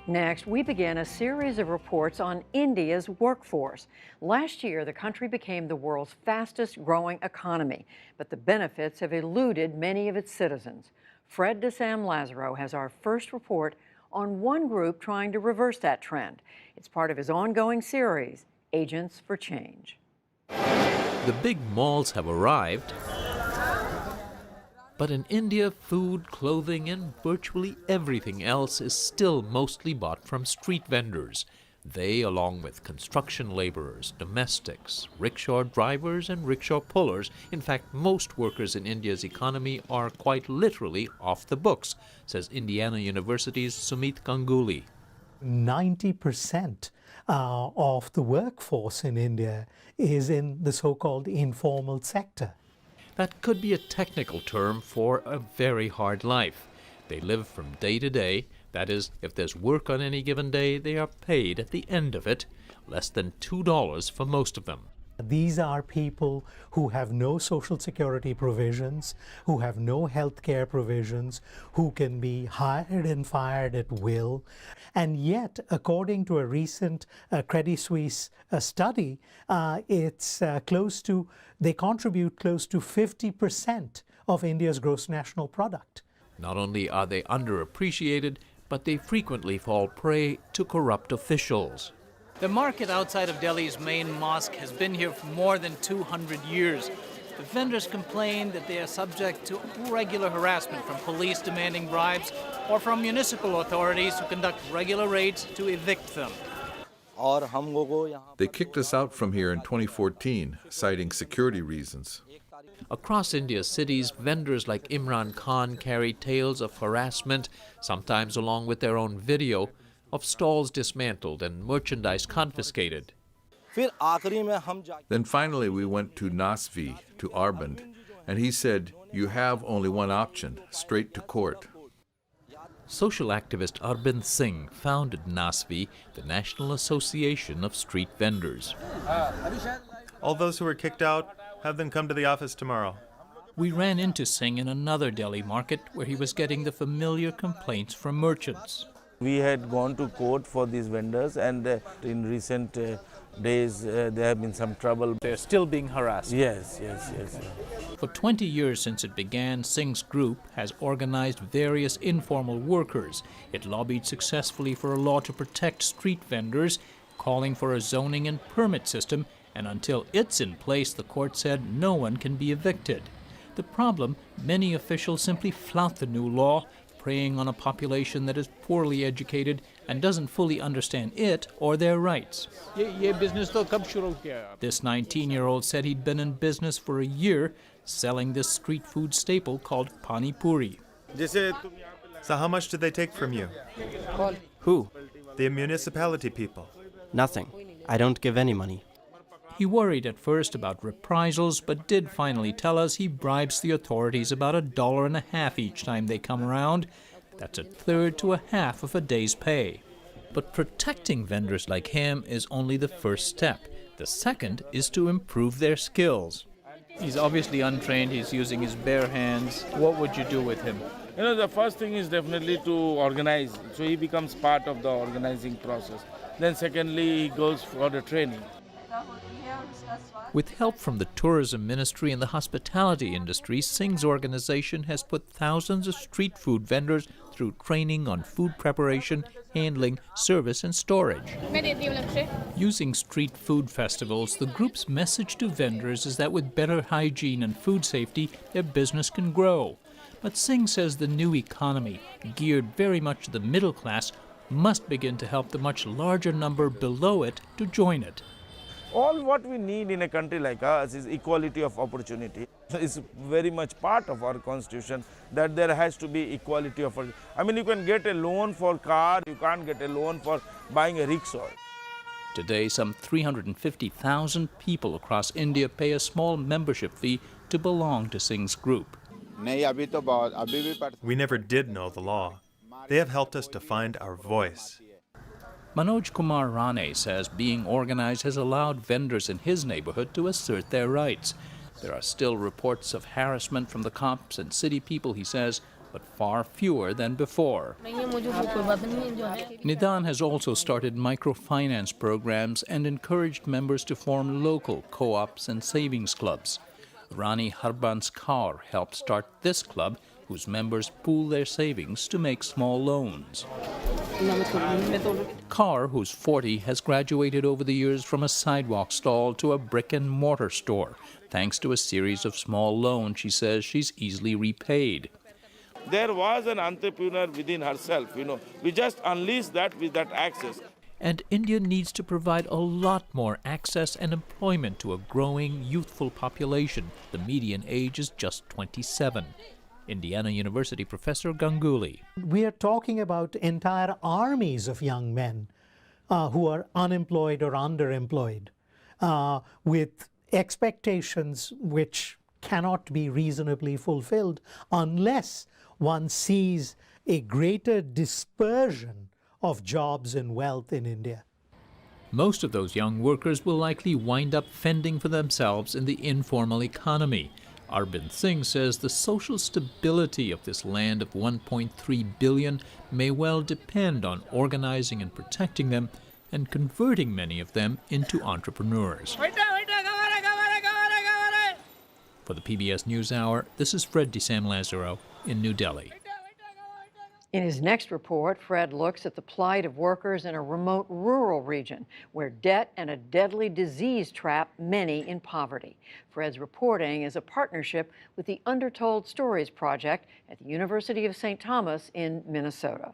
Next, we begin a series of reports on India's workforce. Last year, the country became the world's fastest growing economy, but the benefits have eluded many of its citizens. Fred DeSam Lazaro has our first report on one group trying to reverse that trend. It's part of his ongoing series, Agents for Change. The big malls have arrived, but in India, food, clothing, and virtually everything else is still mostly bought from street vendors. They, along with construction laborers, domestics, rickshaw drivers, and rickshaw pullers, in fact, most workers in India's economy are quite literally off the books, says Indiana University's Sumit Ganguly. 90% of the workforce in India is in the so-called informal sector. That could be a technical term for a very hard life. They live from day to day. That is, if there's work on any given day, they are paid at the end of it, less than $2 for most of them. These are people who have no social security provisions, who have no health care provisions, who can be hired and fired at will. And yet, according to a recent Credit Suisse study, they contribute close to 50% of India's gross national product. Not only are they underappreciated, but they frequently fall prey to corrupt officials. The market outside of Delhi's main mosque has been here for more than 200 years. The vendors complain that they are subject to regular harassment from police demanding bribes or from municipal authorities who conduct regular raids to evict them. They kicked us out from here in 2014, citing security reasons. Across India's cities, vendors like Imran Khan carry tales of harassment, sometimes along with their own video, of stalls dismantled and merchandise confiscated. Then finally we went to NASVI, to Arvind, and he said, "You have only one option, straight to court." Social activist Arvind Singh founded NASVI, the National Association of Street Vendors. All those who were kicked out, have them come to the office tomorrow. We ran into Singh in another Delhi market where he was getting the familiar complaints from merchants. We had gone to court for these vendors, and in recent days there have been some trouble. They're still being harassed. Yes. For 20 years since it began, Singh's group has organized various informal workers. It lobbied successfully for a law to protect street vendors, calling for a zoning and permit system, and until it's in place, the court said no one can be evicted. The problem, many officials simply flout the new law, preying on a population that is poorly educated and doesn't fully understand it or their rights. This 19-year-old said he'd been in business for a year, selling this street food staple called pani puri. So how much did they take from you? Who? The municipality people. Nothing. I don't give any money. He worried at first about reprisals, but did finally tell us he bribes the authorities about $1.50 each time they come around. That's a third to a half of a day's pay. But protecting vendors like him is only the first step. The second is to improve their skills. He's obviously untrained, he's using his bare hands. What would you do with him? The first thing is definitely to organize, so he becomes part of the organizing process. Then secondly, he goes for the training. With help from the tourism ministry and the hospitality industry, Singh's organization has put thousands of street food vendors through training on food preparation, handling, service, and storage. Using street food festivals, the group's message to vendors is that with better hygiene and food safety, their business can grow. But Singh says the new economy, geared very much to the middle class, must begin to help the much larger number below it to join it. All what we need in a country like us is equality of opportunity. It's very much part of our constitution that there has to be equality of opportunity. I mean, you can get a loan for car, you can't get a loan for buying a rickshaw. Today, some 350,000 people across India pay a small membership fee to belong to Singh's group. We never did know the law. They have helped us to find our voice. Manoj Kumar Rane says being organized has allowed vendors in his neighborhood to assert their rights. There are still reports of harassment from the cops and city people, he says, but far fewer than before. Nidan has also started microfinance programs and encouraged members to form local co-ops and savings clubs. Rani Harban's Kaur helped start this club, whose members pool their savings to make small loans. Kaur, who's 40, has graduated over the years from a sidewalk stall to a brick-and-mortar store. Thanks to a series of small loans, she says she's easily repaid. There was an entrepreneur within herself, We just unleashed that with that access. And India needs to provide a lot more access and employment to a growing youthful population. The median age is just 27. Indiana University professor Ganguly. We are talking about entire armies of young men who are unemployed or underemployed, with expectations which cannot be reasonably fulfilled unless one sees a greater dispersion of jobs and wealth in India. Most of those young workers will likely wind up fending for themselves in the informal economy. Arvind Singh says the social stability of this land of 1.3 billion may well depend on organizing and protecting them and converting many of them into entrepreneurs. For the PBS NewsHour, this is Fred DeSam Lazaro in New Delhi. In his next report, Fred looks at the plight of workers in a remote rural region where debt and a deadly disease trap many in poverty. Fred's reporting is a partnership with the Undertold Stories Project at the University of St. Thomas in Minnesota.